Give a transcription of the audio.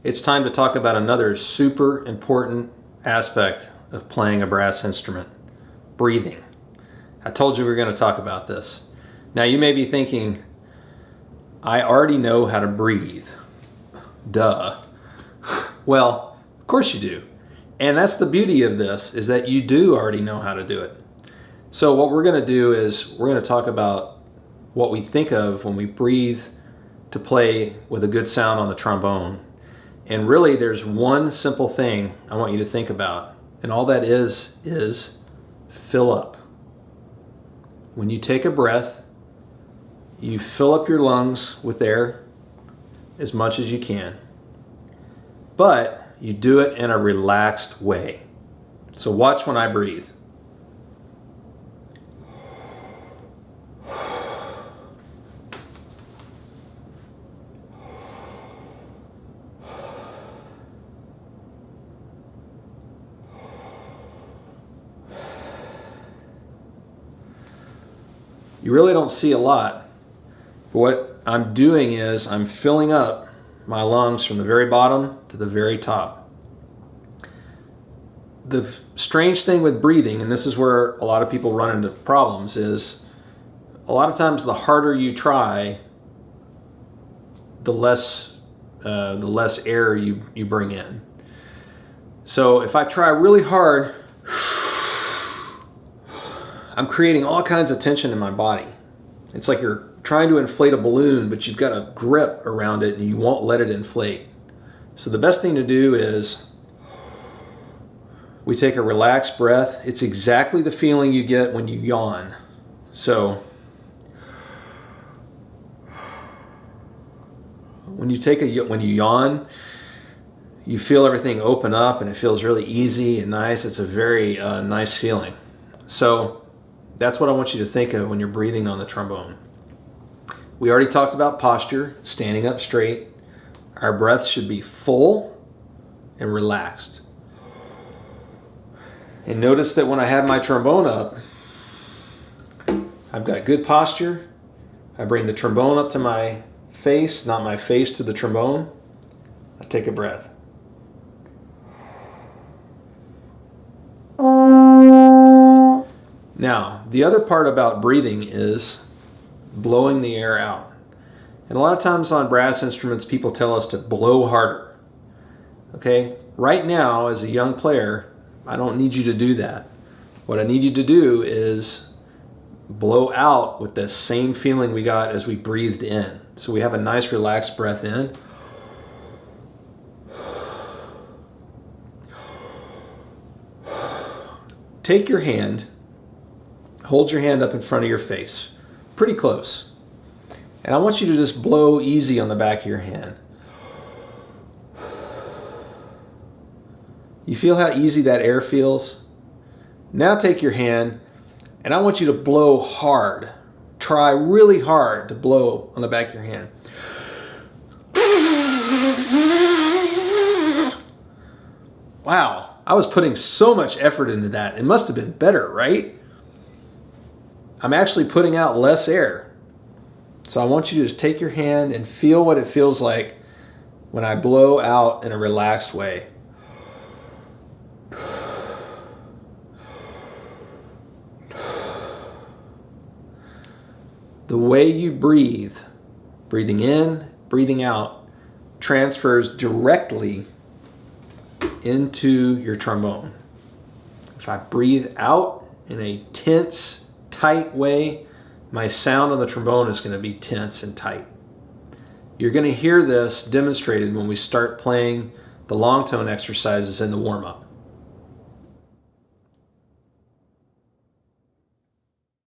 it's time to talk about another super important aspect of playing a brass instrument: breathing. I told you we were going to talk about this. Now you may be thinking, I already know how to breathe. Duh. Well, of course you do. And that's the beauty of this, is that you do already know how to do it. So what we're going to do is we're going to talk about what we think of when we breathe to play with a good sound on the trombone. And really there's one simple thing I want you to think about. And all that is fill up. When you take a breath, you fill up your lungs with air as much as you can. But you do it in a relaxed way. So watch when I breathe. You really don't see a lot. But what I'm doing is I'm filling up my lungs from the very bottom to the very top. The strange thing with breathing, and this is where a lot of people run into problems, is a lot of times the harder you try, the less air you bring in. So if I try really hard, I'm creating all kinds of tension in my body. It's like you're trying to inflate a balloon, but you've got a grip around it and you won't let it inflate. So the best thing to do is we take a relaxed breath. It's exactly the feeling you get when you yawn. So when you yawn, you feel everything open up and it feels really easy and nice. It's a very nice feeling. So that's what I want you to think of when you're breathing on the trombone. We already talked about posture, standing up straight. Our breaths should be full and relaxed. And notice that when I have my trombone up, I've got good posture. I bring the trombone up to my face, not my face to the trombone. I take a breath. Now, the other part about breathing is blowing the air out. And a lot of times on brass instruments, people tell us to blow harder. Okay, right now as a young player, I don't need you to do that. What I need you to do is blow out with the same feeling we got as we breathed in. So we have a nice relaxed breath in. Take your hand, hold your hand up in front of your face, pretty close. And I want you to just blow easy on the back of your hand. You feel how easy that air feels? Now take your hand and I want you to blow hard. Try really hard to blow on the back of your hand. Wow, I was putting so much effort into that. It must have been better, right? I'm actually putting out less air. So I want you to just take your hand and feel what it feels like when I blow out in a relaxed way. The way you breathe, breathing in, breathing out, transfers directly into your trombone. If I breathe out in a tense, tight way, my sound on the trombone is going to be tense and tight. You're going to hear this demonstrated when we start playing the long tone exercises in the warm-up.